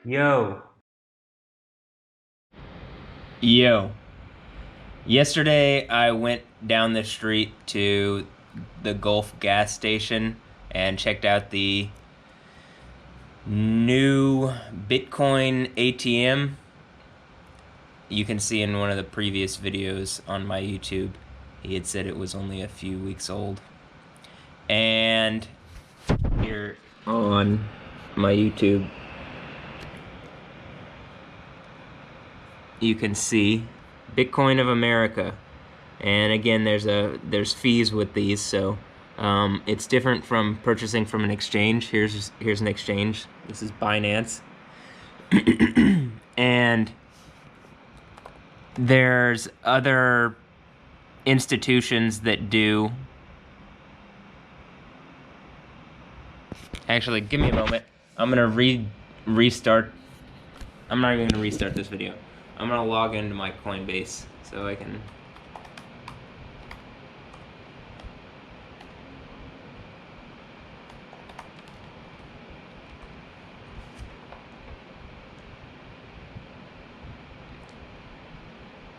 Yo. Yo. Yesterday I went down the street to the Gulf gas station and checked out the new Bitcoin ATM. You can see in one of the previous videos on my YouTube, he had said it was only a few weeks old. And here on my YouTube, you can see Bitcoin of America. And again, there's fees with these, so it's different from purchasing from an exchange. Here's an exchange. This is Binance. And there's other institutions that do. Actually, give me a moment. I'm gonna restart. I'm not even gonna restart this video. I'm gonna log into my Coinbase so I can.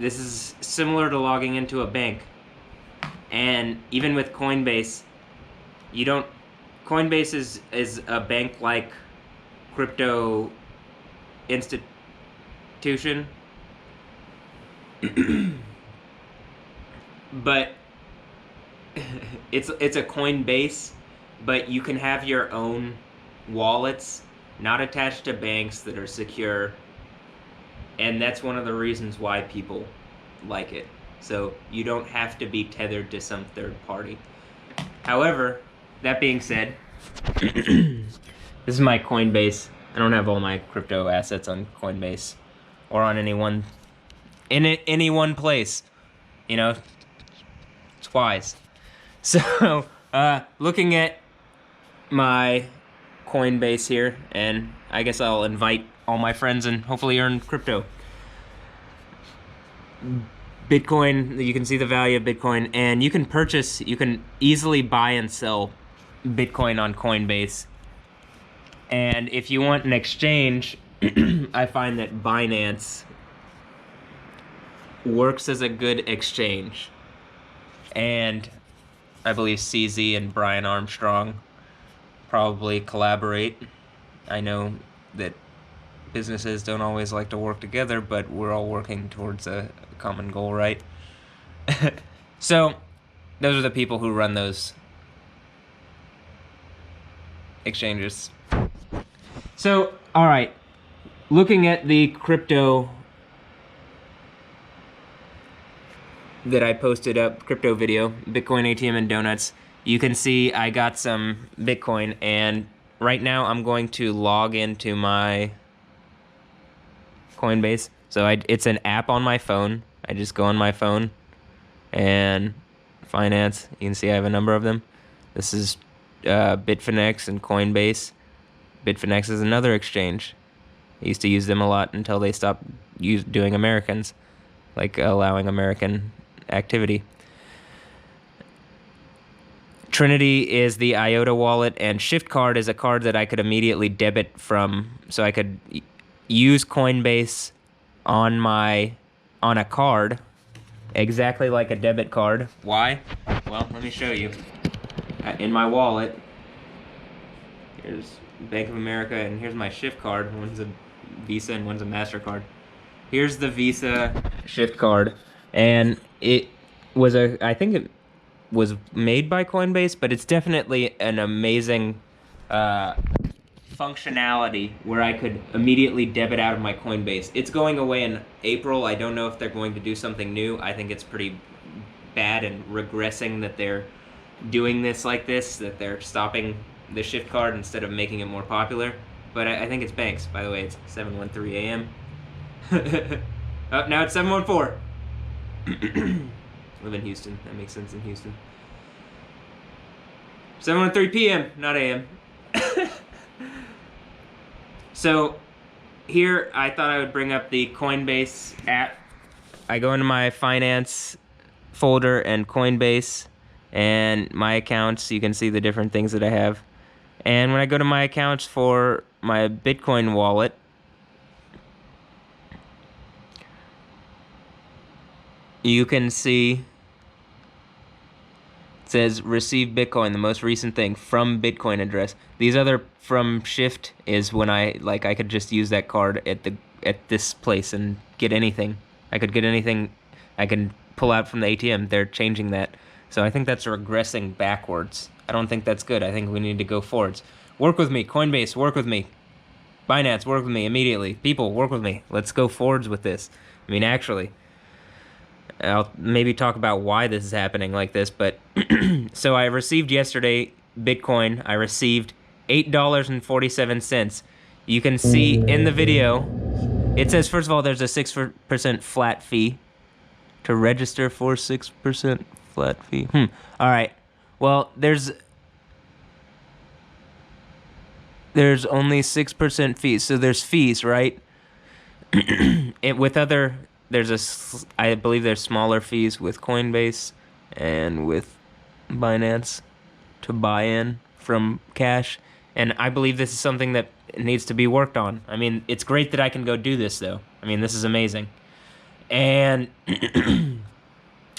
This is similar to logging into a bank. And even with Coinbase, you don't. Coinbase is a bank-like crypto institution. But it's a Coinbase, but you can have your own wallets, not attached to banks, that are secure. And that's one of the reasons why people like it. So you don't have to be tethered to some third party. However, that being said, this is my Coinbase. I don't have all my crypto assets on Coinbase or on any one place. You know, it's wise. So, looking at my Coinbase here, and I guess I'll invite all my friends and hopefully earn crypto. Bitcoin, you can see the value of Bitcoin, and you can easily buy and sell Bitcoin on Coinbase. And if you want an exchange, I find that Binance works as a good exchange. And I believe CZ and Brian Armstrong probably collaborate. I know that businesses don't always like to work together, but we're all working towards a common goal, right? So, those are the people who run those exchanges. So, all right, looking at the crypto that I posted up, crypto video, Bitcoin ATM and donuts, you can see I got some Bitcoin, and right now I'm going to log into my Coinbase. So it's an app on my phone. I just go on my phone and finance. You can see I have a number of them. This is Bitfinex and Coinbase. Bitfinex is another exchange. I used to use them a lot until they stopped doing Americans, like allowing American activity. Trinity is the IOTA wallet, and Shift Card is a card that I could immediately debit from, so I could use Coinbase on a card, exactly like a debit card. Why? Well, let me show you. In my wallet, here's Bank of America, and here's my Shift Card. One's a Visa and one's a MasterCard. Here's the Visa Shift Card, and it was I think it was made by Coinbase, but it's definitely an amazing functionality where I could immediately debit out of my Coinbase. It's going away in April. I don't know if they're going to do something new. I think it's pretty bad and regressing that they're doing this like this, that they're stopping the Shift Card instead of making it more popular. But I think it's banks. By the way, it's 7:13 a.m. Oh, now it's 7:14. Live in Houston. That makes sense in Houston. 7:13 p.m., not a.m. So here I thought I would bring up the Coinbase app. I go into my finance folder and Coinbase and my accounts. You can see the different things that I have. And when I go to my accounts for my Bitcoin wallet, you can see it says receive Bitcoin, the most recent thing from Bitcoin address. These other from Shift is when I could just use that card at this place and get anything. I could get anything I can pull out from the ATM. They're changing that. So I think that's regressing backwards. I don't think that's good. I think we need to go forwards. Work with me, Coinbase, work with me. Binance, work with me immediately. People, work with me. Let's go forwards with this. I mean, actually, I'll maybe talk about why this is happening like this, but so I received yesterday Bitcoin. I received $8.47. You can see in the video, it says, first of all, there's a 6% flat fee to register for 6% flat fee. All right. Well, there's only 6% fees. So there's fees, right? With other, I believe there's smaller fees with Coinbase and with Binance to buy in from cash. And I believe this is something that needs to be worked on. I mean, it's great that I can go do this, though. I mean, this is amazing. And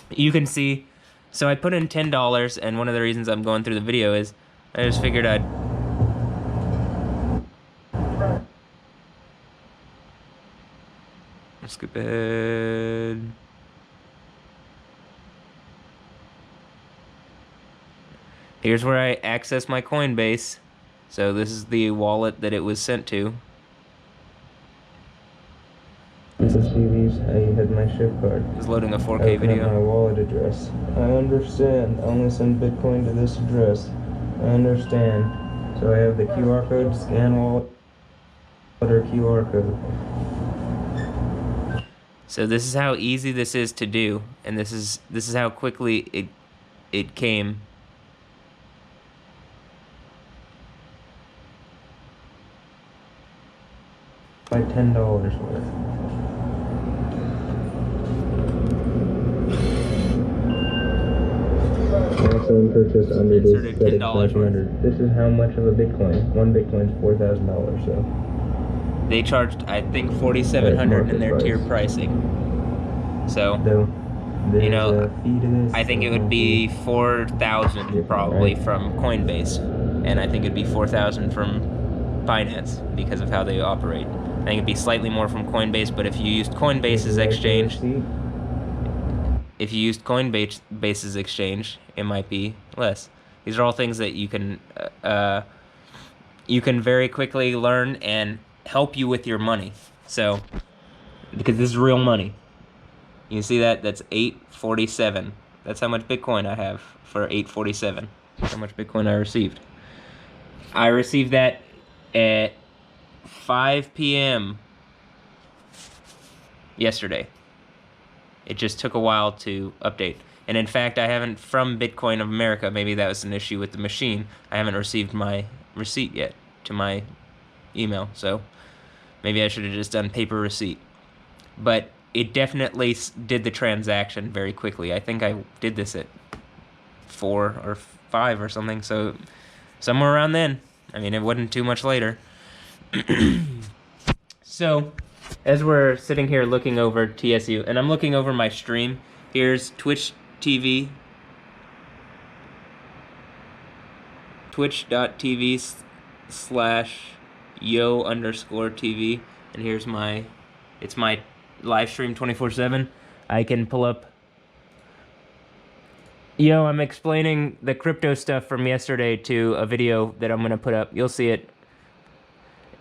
you can see, so I put in $10, and one of the reasons I'm going through the video is I just figured I'd skip ahead. Here's where I access my Coinbase. So this is the wallet that it was sent to. You can see these, I had my shift card. It's loading a 4K video. My wallet address. I understand. I only send Bitcoin to this address. I understand. So I have the QR code, scan wallet, or QR code. So this is how easy this is to do, and this is how quickly it came. By $10 worth. Maximum purchase under this credit $500. This is how much of a Bitcoin? One Bitcoin is $4,000. So they charged, I think, $4,700 in their tier pricing. So, you know, I think it would be $4,000 probably from Coinbase, and I think it'd be $4,000 from Binance because of how they operate. I think it'd be slightly more from Coinbase, but if you used Coinbase's exchange, it might be less. These are all things that you can very quickly learn and help you with your money. So, because this is real money. You see that? That's $8.47. That's how much Bitcoin I have for $8.47. That's how much Bitcoin I received. I received that at 5 p.m. yesterday. It just took a while to update. And in fact, I haven't, from Bitcoin of America, maybe that was an issue with the machine, I haven't received my receipt yet to my email. So maybe I should have just done paper receipt. But it definitely did the transaction very quickly. I think I did this at 4 or 5 or something. So somewhere around then. I mean, it wasn't too much later. So, as we're sitting here looking over TSU, and I'm looking over my stream, here's Twitch TV, twitch.tv/yo_TV, and here's it's my live stream 24/7. I can pull up, I'm explaining the crypto stuff from yesterday to a video that I'm going to put up. You'll see it.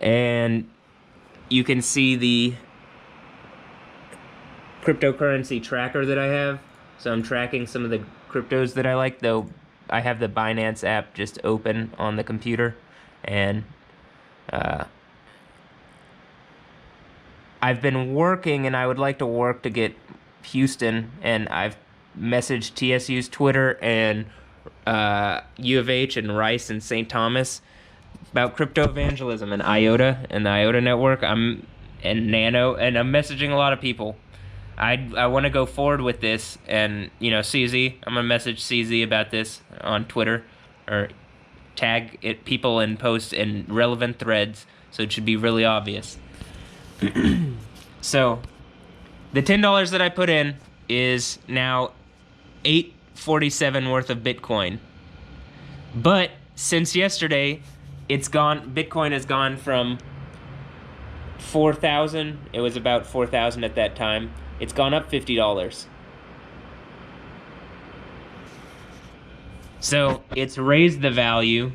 And you can see the cryptocurrency tracker that I have. So I'm tracking some of the cryptos that I like, though I have the Binance app just open on the computer. And I've been working, and I would like to work to get Houston, and I've messaged TSU's Twitter and U of H and Rice and St. Thomas about crypto evangelism and IOTA and the IOTA network. And Nano, and I'm messaging a lot of people. I want to go forward with this, and CZ, I'm gonna message CZ about this on Twitter, or tag it people and post in relevant threads, so it should be really obvious. So the $10 that I put in is now 847 worth of Bitcoin. But since yesterday, Bitcoin has gone from 4,000. It was about 4,000 at that time. It's gone up $50. So it's raised the value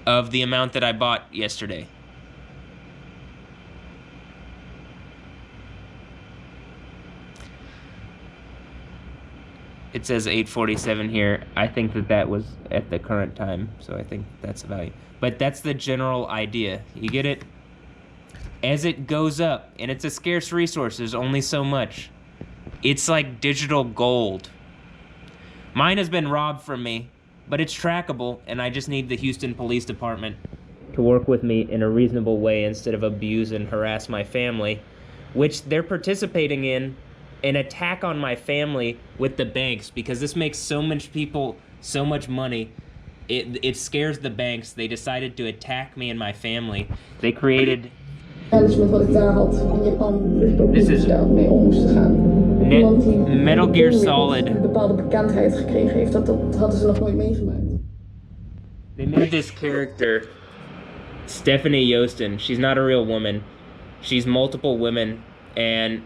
of the amount that I bought yesterday. It says 847 here. I think that was at the current time, so I think that's the value. But that's the general idea. You get it? As it goes up, and it's a scarce resource, there's only so much. It's like digital gold. Mine has been robbed from me, but it's trackable, and I just need the Houston Police Department to work with me in a reasonable way instead of abuse and harass my family, which they're participating in an attack on my family with the banks, because this makes so much people so much money. It scares the banks. They decided to attack me and my family. They created... This is Metal Gear Solid. They made this character, Stephanie Yostin. She's not a real woman. She's multiple women. And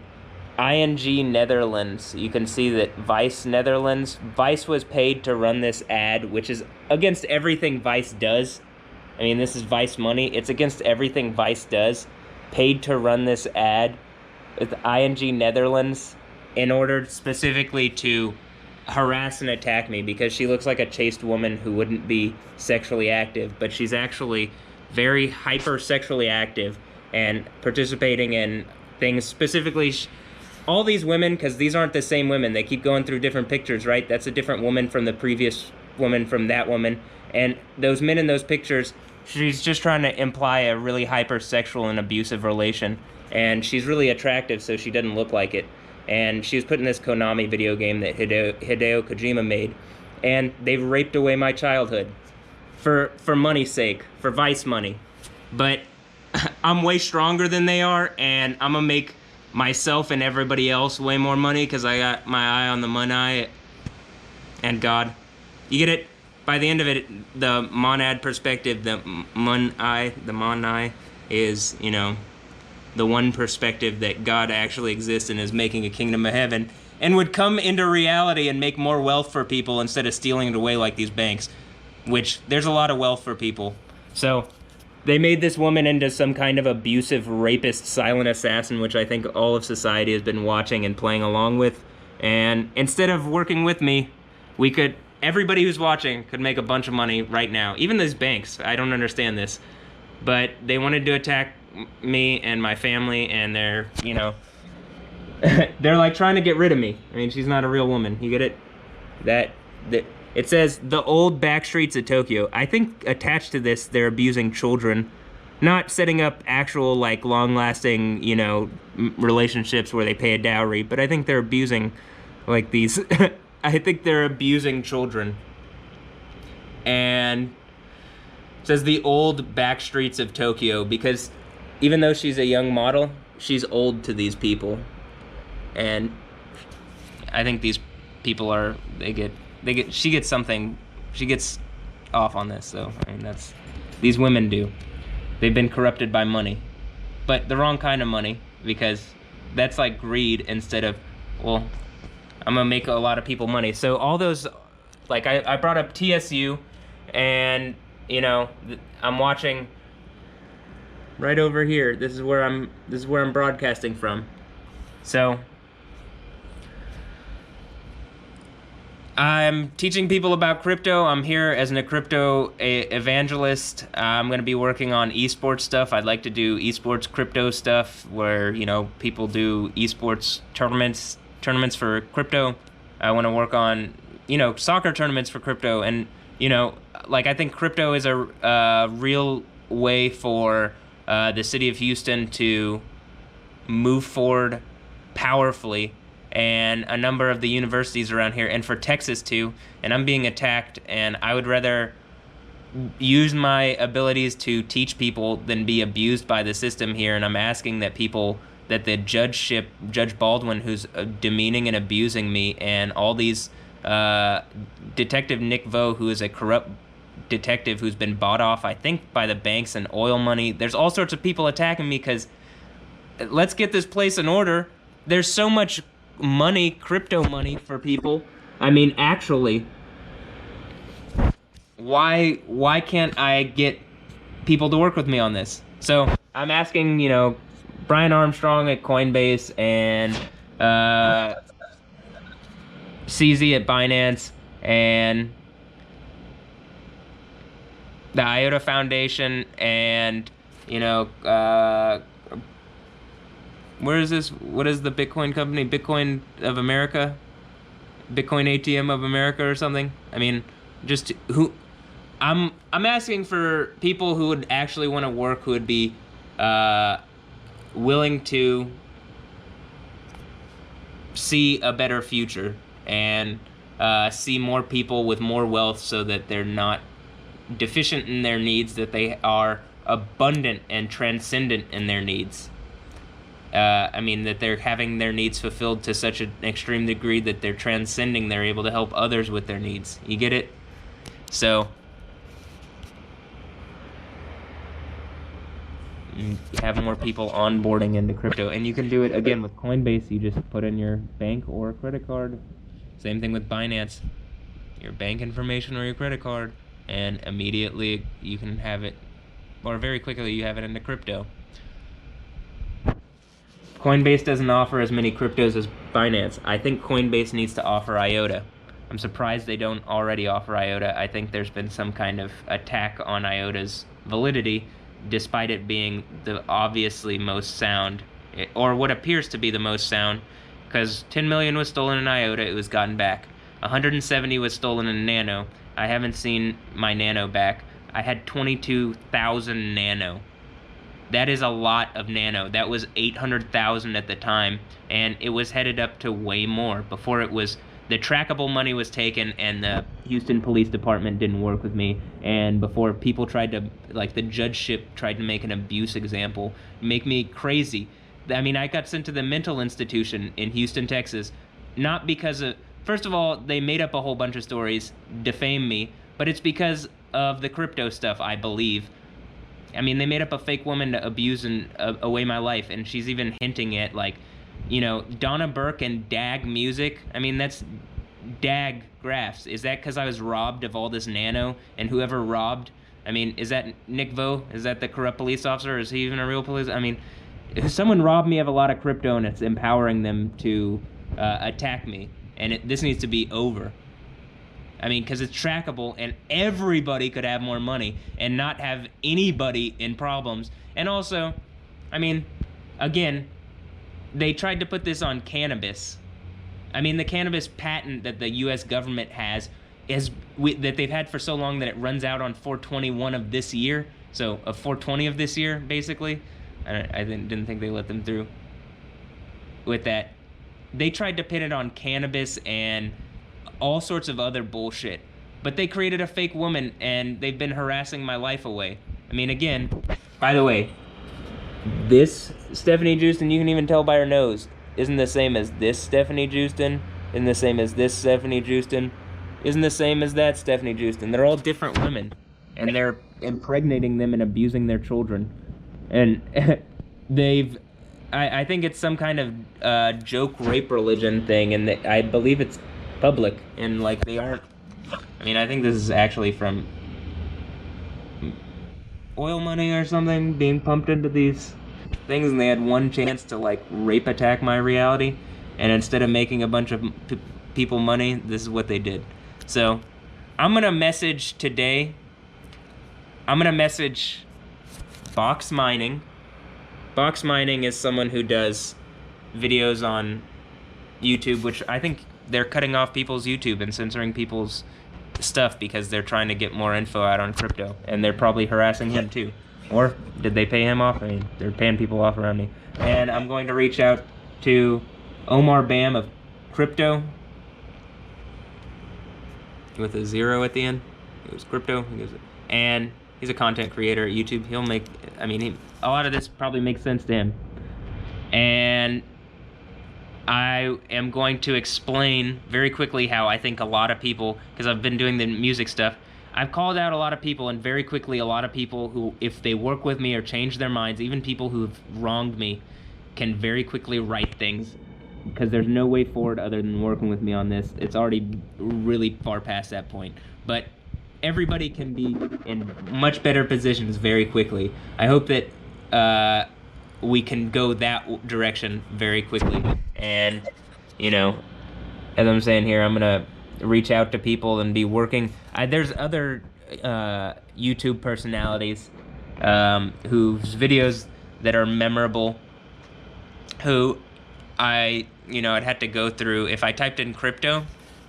ING Netherlands, you can see that Vice Netherlands, Vice was paid to run this ad, which is against everything Vice does. I mean, this is Vice money. It's against everything Vice does. Paid to run this ad with ING Netherlands in order specifically to harass and attack me, because she looks like a chaste woman who wouldn't be sexually active, but she's actually very hyper sexually active and participating in things specifically. All these women, because these aren't the same women, they keep going through different pictures, right? That's a different woman from the previous woman from that woman. And those men in those pictures, she's just trying to imply a really hypersexual and abusive relation. And she's really attractive, so she doesn't look like it. And she was put in this Konami video game that Hideo Kojima made. And they've raped away my childhood for money's sake, for Vice money. But I'm way stronger than they are, and I'm going to make myself and everybody else way more money because I got my eye on the money and God. You get it? By the end of it, the monad perspective, the monai is, you know, the one perspective that God actually exists and is making a kingdom of heaven and would come into reality and make more wealth for people instead of stealing it away like these banks, which there's a lot of wealth for people. So they made this woman into some kind of abusive, rapist, silent assassin, which I think all of society has been watching and playing along with. And instead of working with me, everybody who's watching could make a bunch of money right now. Even these banks, I don't understand this. But they wanted to attack me and my family, and they're, you know, they're like trying to get rid of me. I mean, she's not a real woman. You get it? It says the old back streets of Tokyo. I think attached to this, they're abusing children, not setting up actual, like, long-lasting, you know, relationships where they pay a dowry, but I think they're abusing, like, these. I think they're abusing children. And it says the old back streets of Tokyo, because even though she's a young model, she's old to these people. And I think these people are, she gets off on this, so, I mean, these women do. They've been corrupted by money. But the wrong kind of money, because that's like greed instead of, well, I'm gonna make a lot of people money. So all those, like, I brought up TSU, and, you know, I'm watching right over here. This is where I'm broadcasting from. So I'm teaching people about crypto. I'm here as a crypto evangelist. I'm going to be working on esports stuff. I'd like to do esports crypto stuff where, you know, people do esports tournaments for crypto. I want to work on, you know, soccer tournaments for crypto. And, you know, like, I think crypto is a real way for the city of Houston to move forward powerfully, and a number of the universities around here, and for Texas too. And I'm being attacked, and I would rather use my abilities to teach people than be abused by the system here. And I'm asking that people that the Judge Baldwin, who's demeaning and abusing me, and all these Detective Nick Vo, who is a corrupt detective who's been bought off, I think, by the banks and oil money. There's all sorts of people attacking me because let's get this place in order. There's so much money, crypto money for people. I mean, actually, why can't I get people to work with me on this? So I'm asking, you know, Brian Armstrong at Coinbase and CZ at Binance and the IOTA Foundation and, you know, where is this? What is the Bitcoin company? Bitcoin of America? Bitcoin ATM of America or something? I mean, just who... I'm asking for people who would actually want to work, who would be willing to see a better future and see more people with more wealth so that they're not deficient in their needs, that they are abundant and transcendent in their needs. I mean, that they're having their needs fulfilled to such an extreme degree that they're transcending, they're able to help others with their needs. You get it? So, have more people onboarding into crypto. And you can do it, again, with Coinbase. You just put in your bank or credit card. Same thing with Binance. Your bank information or your credit card. And immediately you can have it, or very quickly you have it into crypto. Coinbase doesn't offer as many cryptos as Binance. I think Coinbase needs to offer IOTA. I'm surprised they don't already offer IOTA. I think there's been some kind of attack on IOTA's validity, despite it being the obviously most sound, or what appears to be the most sound, because 10 million was stolen in IOTA, it was gotten back. 170 was stolen in Nano. I haven't seen my Nano back. I had 22,000 Nano. That is a lot of Nano. That was 800,000 at the time, and it was headed up to way more. Before it was, the trackable money was taken, and the Houston Police Department didn't work with me, and before people tried to, like, the judgeship tried to make an abuse example, make me crazy. I mean, I got sent to the mental institution in Houston, Texas, not because of, first of all, they made up a whole bunch of stories, defame me, but it's because of the crypto stuff, I believe. I mean, they made up a fake woman to abuse and away my life, and she's even hinting at, like, you know, Donna Burke and DAG Music. I mean, that's DAG Graphs. Is that because I was robbed of all this Nano? And whoever robbed, I mean, is that Nick Vo? Is that the corrupt police officer? Or is he even a real police? I mean, if someone robbed me of a lot of crypto and it's empowering them to attack me, and this needs to be over. I mean, because it's trackable, and everybody could have more money and not have anybody in problems. And also, I mean, again, they tried to put this on cannabis. I mean, the cannabis patent that the U.S. government has is that they've had for so long that it runs out on 4/21 of this year. So, of 4/20 of this year, basically. I didn't think they let them through with that. They tried to pin it on cannabis and all sorts of other bullshit. But they created a fake woman, and they've been harassing my life away. I mean, again, by the way, this Stephanie Houston, you can even tell by her nose, isn't the same as this Stephanie Houston, isn't the same as this Stephanie Houston, isn't the same as that Stephanie Houston. They're all different women, and they're impregnating them and abusing their children. And I think it's some kind of joke rape religion thing, and I believe it's public, and like they aren't, I mean, I think this is actually from oil money or something being pumped into these things, and they had one chance to like rape attack my reality, and instead of making a bunch of people money, this is what they did. So I'm gonna message today, I'm gonna message Boxmining. Boxmining is someone who does videos on YouTube, which I think they're cutting off people's YouTube and censoring people's stuff because they're trying to get more info out on crypto, and they're probably harassing him too. Or did they pay him off? I mean, they're paying people off around me. And I'm going to reach out to Omar Bam of Crypto with a 0 at the end. It was Crypto, and he's a content creator at YouTube. He'll make, I mean, a lot of this probably makes sense to him. And I am going to explain very quickly how I think a lot of people, because I've been doing the music stuff, I've called out a lot of people, and very quickly a lot of people who, if they work with me or change their minds, even people who've wronged me, can very quickly right things, because there's no way forward other than working with me on this. It's already really far past that point. But everybody can be in much better positions very quickly. I hope that we can go that direction very quickly. And, you know, as I'm saying here, I'm going to reach out to people and be working. There's other YouTube personalities whose videos that are memorable, who I'd had to go through. If I typed in crypto,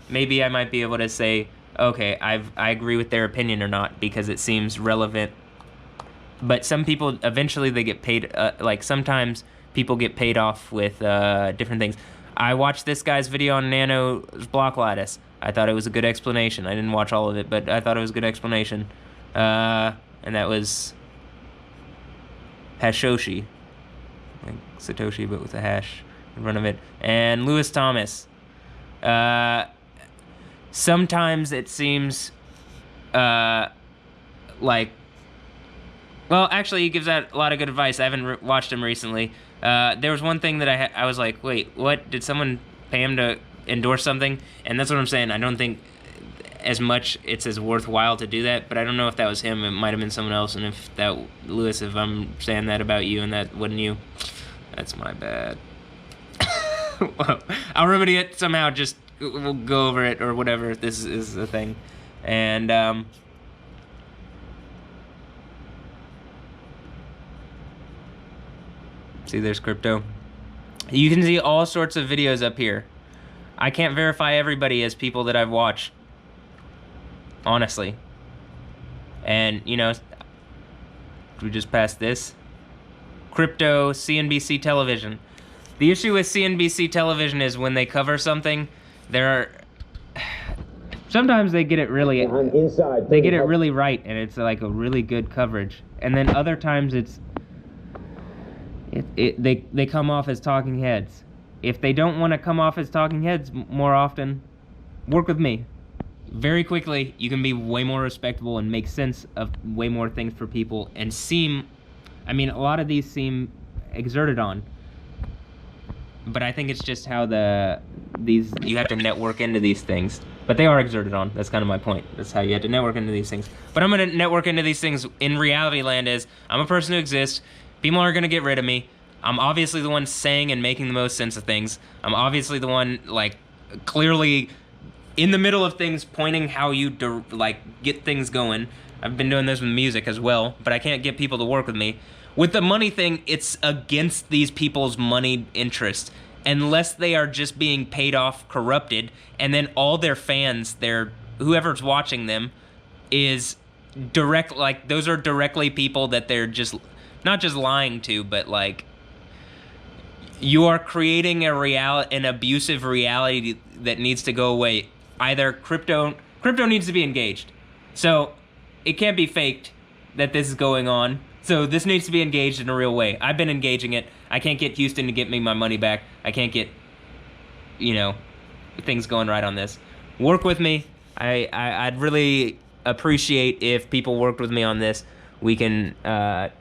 maybe I might be able to say, okay, I agree with their opinion or not, because it seems relevant. But some people, eventually they get paid, like sometimes people get paid off with different things. I watched this guy's video on Nano's block lattice. I thought it was a good explanation. I didn't watch all of it, but I thought it was a good explanation. And that was Hashoshi. Like Satoshi, but with a hash in front of it. And Lewis Thomas. Sometimes it seems like... Well, actually, he gives out a lot of good advice. I haven't watched him recently. There was one thing that I was like, wait, what? Did someone pay him to endorse something? And that's what I'm saying. I don't think as much it's as worthwhile to do that, but I don't know if that was him. It might have been someone else. And if that, Lewis, if I'm saying that about you and that wasn't you, that's my bad. Well, I'll remedy it somehow. Just we'll go over it or whatever. This is the thing. And, see, there's crypto. You can see all sorts of videos up here. I can't verify everybody as people that I've watched, honestly. And, you know, we just passed this. Crypto, CNBC television. The issue with CNBC television is when they cover something, sometimes they get it really, they get it really right, and it's like a really good coverage. And then other times they come off as talking heads. If they don't want to come off as talking heads more often, work with me. Very quickly, you can be way more respectable and make sense of way more things for people and a lot of these seem exerted on. But I think it's just how you have to network into these things. But they are exerted on. That's kind of my point. That's how you have to network into these things. But I'm going to network into these things in reality land is, I'm a person who exists. People aren't going to get rid of me. I'm obviously the one saying and making the most sense of things. I'm obviously the one, like, clearly in the middle of things, pointing how you, get things going. I've been doing this with music as well, but I can't get people to work with me. With the money thing, it's against these people's money interest. Unless they are just being paid off, corrupted, and then all their fans, whoever's watching them, is direct, like, those are directly people that they're just... not just lying to, but like you are creating an abusive reality that needs to go away. Either crypto needs to be engaged. So it can't be faked that this is going on. So this needs to be engaged in a real way. I've been engaging it. I can't get Houston to get me my money back. I can't get, things going right on this. Work with me. I'd really appreciate if people worked with me on this. We can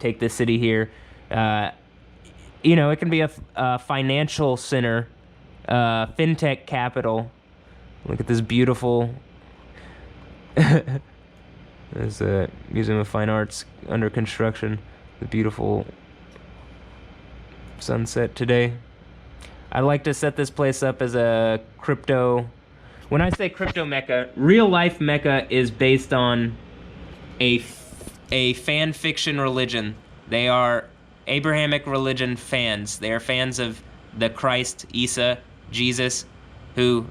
take this city here. It can be a financial center, fintech capital. Look at this beautiful... There's a Museum of Fine Arts under construction. The beautiful sunset today. I'd like to set this place up as a crypto... When I say crypto mecca, real life mecca is based on a fan fiction religion. They are Abrahamic religion fans. They are fans of the Christ, Isa, Jesus, who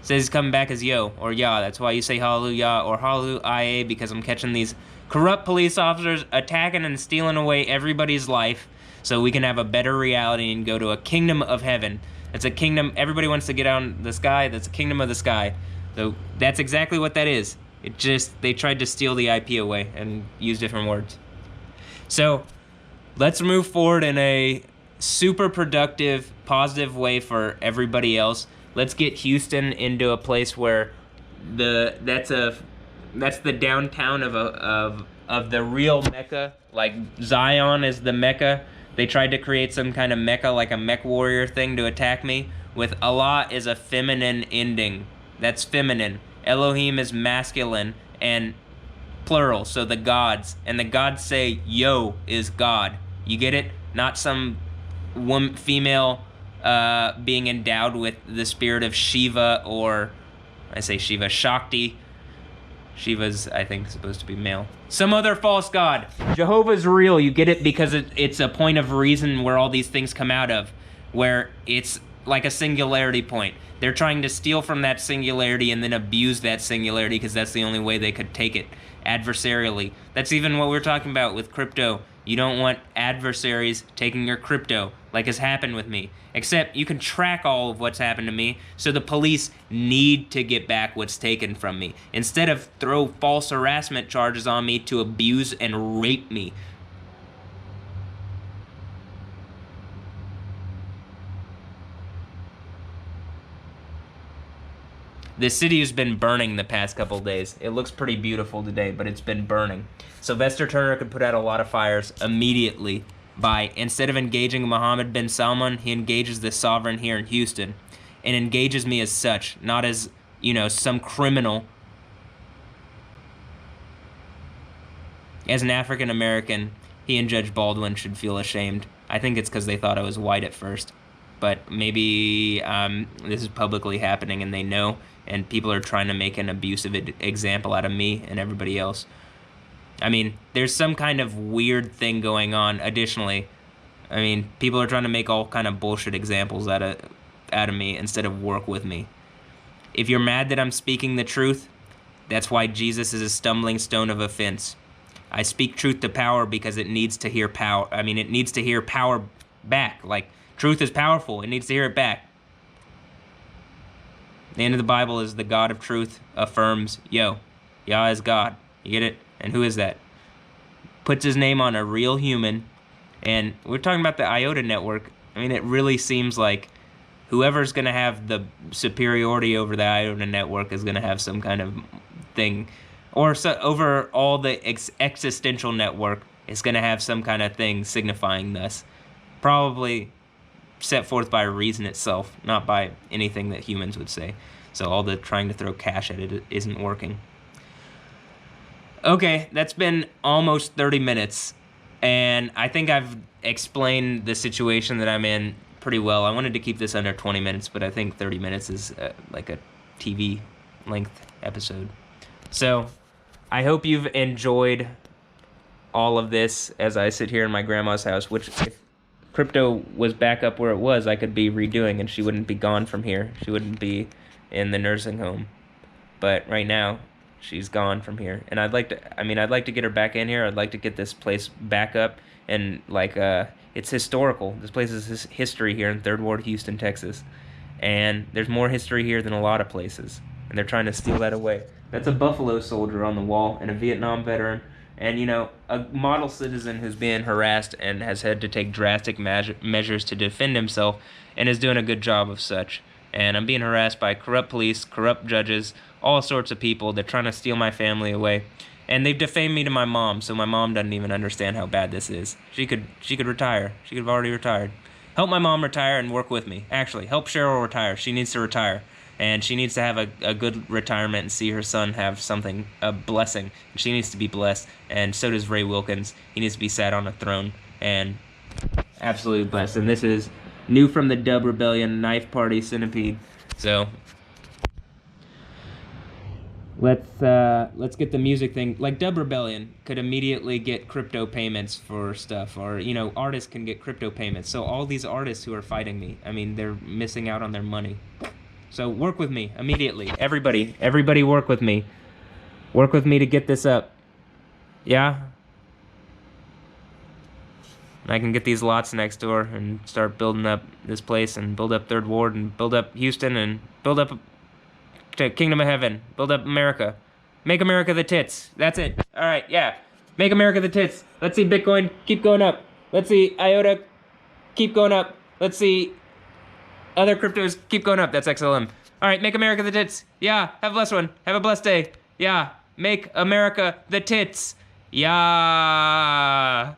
says he's coming back as Yo, or Yah. That's why you say Hallelujah or Hallelujah, because I'm catching these corrupt police officers attacking and stealing away everybody's life so we can have a better reality and go to a kingdom of heaven. It's a kingdom, everybody wants to get on the sky, that's a kingdom of the sky. So that's exactly what that is. They tried to steal the IP away and use different words. So let's move forward in a super productive, positive way for everybody else. Let's get Houston into a place where that's the downtown of the real Mecca. Like Zion is the Mecca. They tried to create some kind of Mecca, like a mech warrior thing, to attack me. With Allah is a feminine ending. That's feminine. Elohim is masculine and plural, so the gods. And the gods say, yo is God. You get it? Not some female being endowed with the spirit of Shiva, or I say Shiva, Shakti. Shiva's, I think, supposed to be male. Some other false god. Jehovah's real, you get it? Because it's a point of reason where all these things come out of, where it's like a singularity point. They're trying to steal from that singularity and then abuse that singularity because that's the only way they could take it adversarially. That's even what we're talking about with crypto. You don't want adversaries taking your crypto, like has happened with me. Except you can track all of what's happened to me, so the police need to get back what's taken from me. Instead of throw false harassment charges on me to abuse and rape me. The city has been burning the past couple days. It looks pretty beautiful today, but it's been burning. Sylvester Turner could put out a lot of fires immediately by, instead of engaging Mohammed bin Salman, he engages the sovereign here in Houston and engages me as such, not as, you know, some criminal. As an African American, he and Judge Baldwin should feel ashamed. I think it's because they thought I was white at first. But maybe this is publicly happening and they know, and people are trying to make an abusive example out of me and everybody else. I mean, there's some kind of weird thing going on. Additionally, I mean, people are trying to make all kind of bullshit examples out of me instead of work with me. If you're mad that I'm speaking the truth, that's why Jesus is a stumbling stone of offense. I speak truth to power because it needs to hear power. I mean, it needs to hear power back. Like, truth is powerful. It needs to hear it back. The end of the Bible is the God of truth affirms, Yah is God. You get it? And who is that? Puts his name on a real human. And we're talking about the IOTA network. I mean, it really seems like whoever's going to have the superiority over the IOTA network is going to have some kind of thing. Or so, over all the existential network is going to have some kind of thing signifying this. Probably set forth by reason itself, not by anything that humans would say. So all the trying to throw cash at it isn't working. Okay, that's been almost 30 minutes, and I think I've explained the situation that I'm in pretty well. I wanted to keep this under 20 minutes, but I think 30 minutes is like a TV length episode. So I hope you've enjoyed all of this as I sit here in my grandma's house, which if crypto was back up where it was, I could be redoing, and she wouldn't be gone from here. She wouldn't be in the nursing home. But right now, she's gone from here. And I'd like to get her back in here. I'd like to get this place back up. And, like, it's historical. This place is history here in Third Ward, Houston, Texas. And there's more history here than a lot of places. And they're trying to steal that away. That's a Buffalo soldier on the wall and a Vietnam veteran. And, you know, a model citizen who's being harassed and has had to take drastic measures to defend himself and is doing a good job of such. And I'm being harassed by corrupt police, corrupt judges, all sorts of people. They're trying to steal my family away. And they've defamed me to my mom, so my mom doesn't even understand how bad this is. She could retire. She could have already retired. Help my mom retire and work with me. Actually, help Cheryl retire. She needs to retire. And she needs to have a good retirement and see her son have something, a blessing. She needs to be blessed. And so does Ray Wilkins. He needs to be sat on a throne and absolutely blessed. And this is new from the Dub Rebellion, Knife Party Centipede. So let's get the music thing. Like, Dub Rebellion could immediately get crypto payments for stuff, or, you know, artists can get crypto payments. So all these artists who are fighting me, I mean, they're missing out on their money. So work with me immediately. Everybody work with me. Work with me to get this up. Yeah? I can get these lots next door and start building up this place and build up Third Ward and build up Houston and build up to Kingdom of Heaven. Build up America. Make America the tits. That's it. All right, yeah. Make America the tits. Let's see Bitcoin keep going up. Let's see IOTA keep going up. Let's see. Other cryptos keep going up. That's XLM. All right, make America the tits. Yeah, have a blessed one. Have a blessed day. Yeah, make America the tits. Yeah.